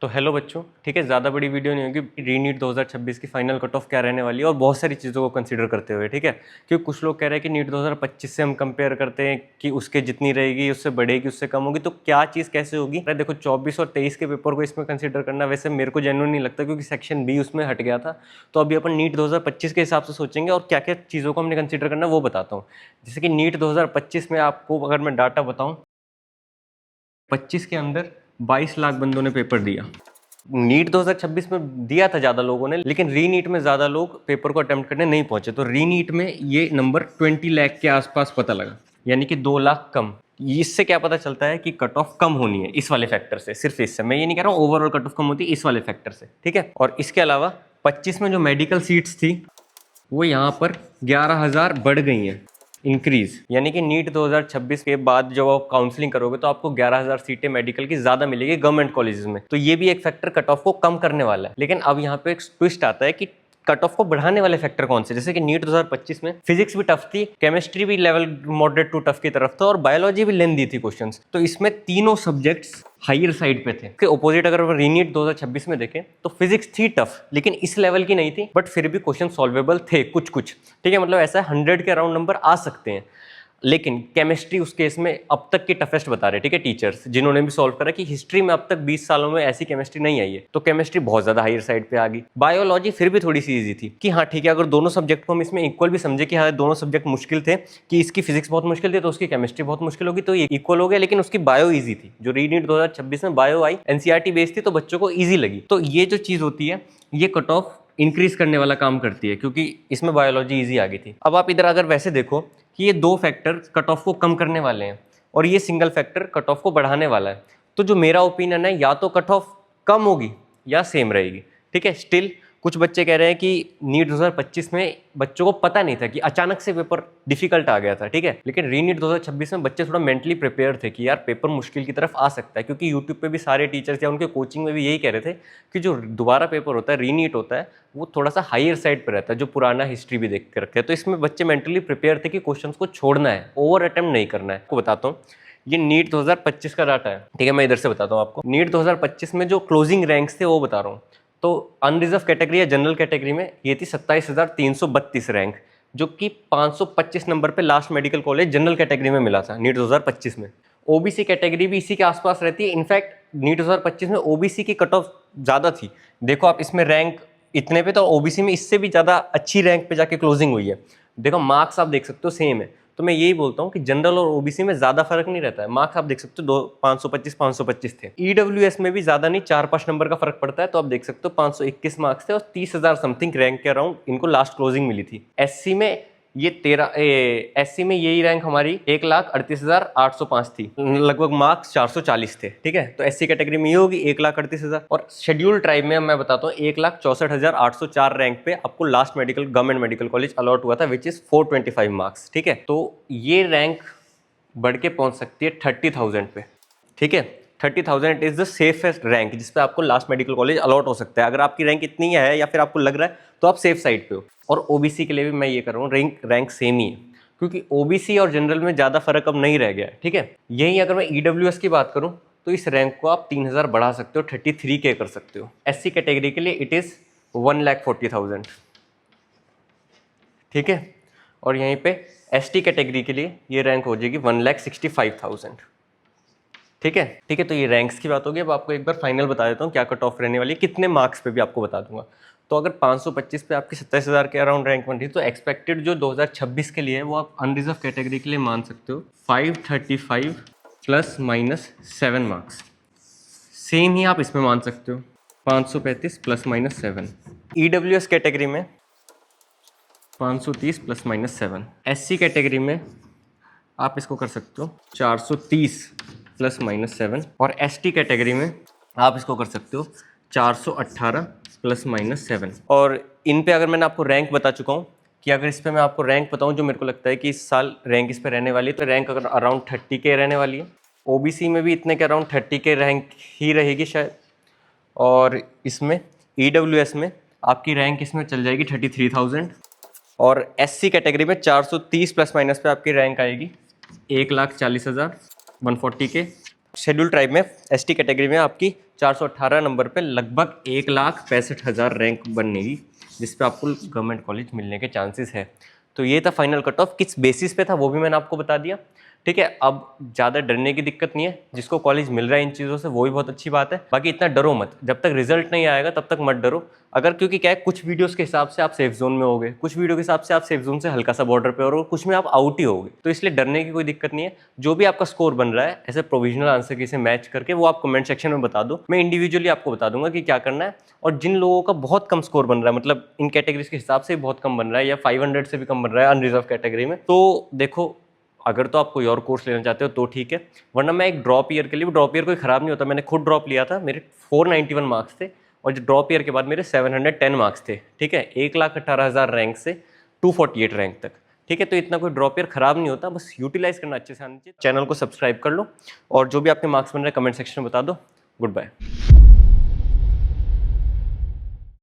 तो हेलो बच्चों, ठीक है, ज़्यादा बड़ी वीडियो नहीं होगी। रीनीट 2026 की फाइनल कट ऑफ क्या रहने वाली है और बहुत सारी चीज़ों को कंसीडर करते हुए, ठीक है। क्योंकि कुछ लोग कह रहे हैं कि नीट 2025 से हम कंपेयर करते हैं कि उसके जितनी रहेगी उससे बढ़ेगी उससे कम होगी, तो क्या चीज़ कैसे होगी। देखो 24 और 23 के पेपर को इसमें कंसिडर करना वैसे मेरे को जेन्युइन नहीं लगता, क्योंकि सेक्शन बी उसमें हट गया था। तो अभी अपन नीट 2025 के हिसाब से सोचेंगे और क्या क्या चीज़ों को हमने कंसिडर करना वो बताता हूँ। जैसे कि नीट 2025 में आपको अगर मैं डाटा बताऊँ, 25 के अंदर 22 लाख बंदों ने पेपर दिया। नीट 2026 में दिया था ज़्यादा लोगों ने, लेकिन री नीट में ज़्यादा लोग पेपर को अटेम्प्ट करने नहीं पहुंचे। तो री नीट में ये नंबर 20 लाख के आसपास पता लगा, यानी कि 2 लाख कम। इससे क्या पता चलता है कि कट ऑफ कम होनी है इस वाले फैक्टर से। सिर्फ इससे, मैं ये नहीं कह रहा हूँ ओवरऑल कट ऑफ कम होती है, इस वाले फैक्टर से, ठीक है। और इसके अलावा 25 में जो मेडिकल सीट्स थी वो यहाँ पर 11,000 बढ़ गई हैं, इंक्रीज। यानी कि नीट 2026 के बाद जब आप काउंसलिंग करोगे तो आपको 11,000 सीटें मेडिकल की ज्यादा मिलेगी गवर्नमेंट कॉलेजेस में। तो ये भी एक फैक्टर कट ऑफ को कम करने वाला है। लेकिन अब यहाँ पे एक ट्विस्ट आता है कि कट ऑफ को बढ़ाने वाले फैक्टर कौन से। जैसे कि नीट 2025 में फिजिक्स भी टफ थी, केमिस्ट्री भी लेवल मॉडरेट टू टफ की तरफ था और बायोलॉजी भी लेंदी थी क्वेश्चंस। तो इसमें तीनों सब्जेक्ट्स हायर साइड पे थे। के ओपोजिट अगर रीनीट 2026 में देखें तो फिजिक्स थी टफ, लेकिन इस लेवल की नहीं थी, बट फिर भी क्वेश्चन सॉल्वेबल थे कुछ कुछ, ठीक है। मतलब ऐसा 100 के अराउंड नंबर आ सकते हैं। लेकिन केमिस्ट्री उस केस में अब तक की टफेस्ट बता रहे, ठीक है, टीचर्स जिन्होंने भी सॉल्व करा कि हिस्ट्री में अब तक 20 सालों में ऐसी केमिस्ट्री नहीं आई है। तो केमिस्ट्री बहुत ज्यादा हायर साइड पे आ गई। बायोलॉजी फिर भी थोड़ी सी इजी थी कि हाँ ठीक है, अगर दोनों सब्जेक्ट को हम इसमें इक्वल भी समझे कि हाँ दोनों सब्जेक्ट मुश्किल थे, कि इसकी फिजिक्स बहुत मुश्किल थी तो उसकी केमिस्ट्री बहुत मुश्किल होगी, तो ये इक्वल हो गया। लेकिन उसकी बायो ईजी थी। जो रीनीट 2026 में बायो आई, एनसीईआरटी बेस्ड थी, तो बच्चों को ईजी लगी। तो ये जो चीज होती है ये कट ऑफ इंक्रीज करने वाला काम करती है, क्योंकि इसमें बायोलॉजी इजी आ गई थी। अब आप इधर अगर वैसे देखो कि ये दो फैक्टर कट ऑफ को कम करने वाले हैं और ये सिंगल फैक्टर कट ऑफ को बढ़ाने वाला है, तो जो मेरा ओपिनियन है, या तो कट ऑफ कम होगी या सेम रहेगी, ठीक है। स्टिल कुछ बच्चे कह रहे हैं कि नीट 2025 में बच्चों को पता नहीं था कि अचानक से पेपर डिफिकल्ट आ गया था, ठीक है। लेकिन रीनीट 2026 में बच्चे थोड़ा मेंटली प्रिपेयर थे कि यार पेपर मुश्किल की तरफ आ सकता है, क्योंकि यूट्यूब पे भी सारे टीचर्स या उनके कोचिंग में भी यही कह रहे थे कि जो दोबारा पेपर होता है, रीनीट होता है, वो थोड़ा सा हायर साइड पर रहता है, जो पुराना हिस्ट्री भी देख के रखे हैं। तो इसमें बच्चे मेंटली प्रिपेयर थे कि क्वेश्चन को छोड़ना है, ओवर अटेम्प्ट नहीं करना है। आपको बताता हूँ, ये नीट 2025 का डाटा है, ठीक है। मैं इधर से बताता हूँ आपको। नीट 2025 में जो क्लोजिंग रैंक्स थे वो बता रहा हूँ। तो अनरिजर्व कैटेगरी या जनरल कैटेगरी में ये थी 27,332 रैंक, जो कि 525 नंबर पे last medical college general category में मिला था नीट 2025 में। ओबीसी कैटेगरी भी इसी के आसपास रहती है। इनफैक्ट नीट 2025 में ओबीसी की कट ऑफ ज़्यादा थी। देखो आप, इसमें रैंक इतने पे, तो ओबीसी में इससे भी ज़्यादा अच्छी रैंक पे जाके क्लोजिंग हुई है। देखो मार्क्स आप देख सकते हो सेम है। तो मैं यही बोलता हूँ कि जनरल और ओबीसी में ज्यादा फर्क नहीं रहता है। मार्क्स आप देख सकते हो 525 थे। ईडब्ल्यूएस में भी ज्यादा नहीं, 4-5 नंबर का फर्क पड़ता है। तो आप देख सकते हो 521 मार्क्स थे और 30,000 समथिंग रैंक के अराउंड इनको लास्ट क्लोजिंग मिली थी। एससी में ये 13 एससी में यही रैंक हमारी 1,38,805 थी। लगभग मार्क्स 440 थे, ठीक है। तो एससी कैटेगरी में ये होगी 1,38,000। और शेड्यूल ट्राइब में मैं बताता हूँ 1,64,804 रैंक पे आपको last medical government medical college allot हुआ था, विच इज 425 मार्क्स, ठीक है। तो ये रैंक बढ़ के पहुंच सकती है 30,000 पे, ठीक है। 30,000 इज द सेफेस्ट रैंक जिसपे आपको लास्ट मेडिकल कॉलेज अलॉट हो सकता है। अगर आपकी रैंक इतनी है या फिर आपको लग रहा है तो आप सेफ साइड पे हो। और ओबीसी के लिए भी मैं ये कर रहा हूँ, रैंक सेम ही है, क्योंकि ओबीसी और जनरल में ज़्यादा फर्क अब नहीं रह गया है, ठीक है। यही अगर मैं ईडब्ल्यूएस की बात करूँ तो इस रैंक को आप 3,000 बढ़ा सकते हो, 33 के कर सकते हो। एससी कैटेगरी के लिए इट इज़ 1,40,000, ठीक है। और यहीं पे एसटी कैटेगरी के लिए ये रैंक हो जाएगी 1,65,000, ठीक है। ठीक है, तो ये रैंक्स की बात होगी। अब आपको एक बार फाइनल बता देता हूँ क्या कट ऑफ रहने वाली है, कितने मार्क्स पे भी आपको बता दूंगा। तो अगर 525 पे आपकी 27,000 के अराउंड रैंक बन रही है, तो एक्सपेक्टेड जो 2026 के लिए है वो आप अनरिजर्व कैटेगरी के लिए मान सकते हो 535 ±7 मार्क्स। सेम ही आप इसमें मान सकते हो 535 ±7। ईडब्ल्यूएस कैटेगरी में 530 ±7। एससी कैटेगरी में आप इसको कर सकते हो 430 ±7। और एसटी कैटेगरी में आप इसको कर सकते हो 418 ±7। और इन पे अगर मैंने आपको रैंक बता चुका हूँ कि अगर इस पे मैं आपको रैंक बताऊँ जो मेरे को लगता है कि इस साल रैंक इस पे रहने वाली है, तो रैंक अगर अराउंड 30 के रहने वाली है। ओबीसी में भी इतने के अराउंड 30 के रैंक ही रहेगी शायद। और इसमें ईडब्ल्यूएस में आपकी रैंक इसमें चल जाएगी 33,000। और एससी कैटेगरी में 430 ± पे आपकी रैंक आएगी 1,40,000 140 के। शेड्यूल ट्राइब में एसटी कैटेगरी में आपकी 418 नंबर पे लगभग 1,65,000 रैंक बनेगी, जिस पे आपको गवर्नमेंट कॉलेज मिलने के चांसेस है। तो ये था फाइनल कट ऑफ, किस बेसिस पे था वो भी मैंने आपको बता दिया, ठीक है। अब ज़्यादा डरने की दिक्कत नहीं है, जिसको कॉलेज मिल रहा है इन चीज़ों से वो भी बहुत अच्छी बात है। बाकी इतना डरो मत, जब तक रिजल्ट नहीं आएगा तब तक मत डरो। अगर क्योंकि क्या है, कुछ वीडियोस के हिसाब से आप सेफ जोन में होगे, कुछ वीडियो के हिसाब से आप सेफ जोन से हल्का सा बॉर्डर पे हो, कुछ में आप आउट ही होगे, तो इसलिए डरने की कोई दिक्कत नहीं है। जो भी आपका स्कोर बन रहा है ऐसे प्रोविजनल आंसर की से मैच करके वो आप कमेंट सेक्शन में बता दो, मैं इंडिविजुअली आपको बता दूंगा कि क्या करना है। और जिन लोगों का बहुत कम स्कोर बन रहा है, मतलब इन कैटेगरीज के हिसाब से बहुत कम बन रहा है या 500 से भी कम बन रहा है अनरिजर्व कैटेगरी में, तो देखो अगर तो आप कोई और कोर्स लेना चाहते हो तो ठीक है, वरना मैं एक ड्रॉप ईयर के लिए, ड्रॉप ईयर कोई ख़राब नहीं होता, मैंने खुद ड्रॉप लिया था, मेरे 491 मार्क्स थे और जो ड्रॉप ईयर के बाद मेरे 710 मार्क्स थे, ठीक है, 1,18,000 रैंक से 248 रैंक तक, ठीक है। तो इतना कोई ड्रॉप ईयर ख़राब नहीं होता, बस यूटिलाइज करना अच्छे से आना चाहिए। चैनल को सब्सक्राइब कर लो और जो भी आपके मार्क्स बन रहे हैं कमेंट सेक्शन में बता दो। Good bye.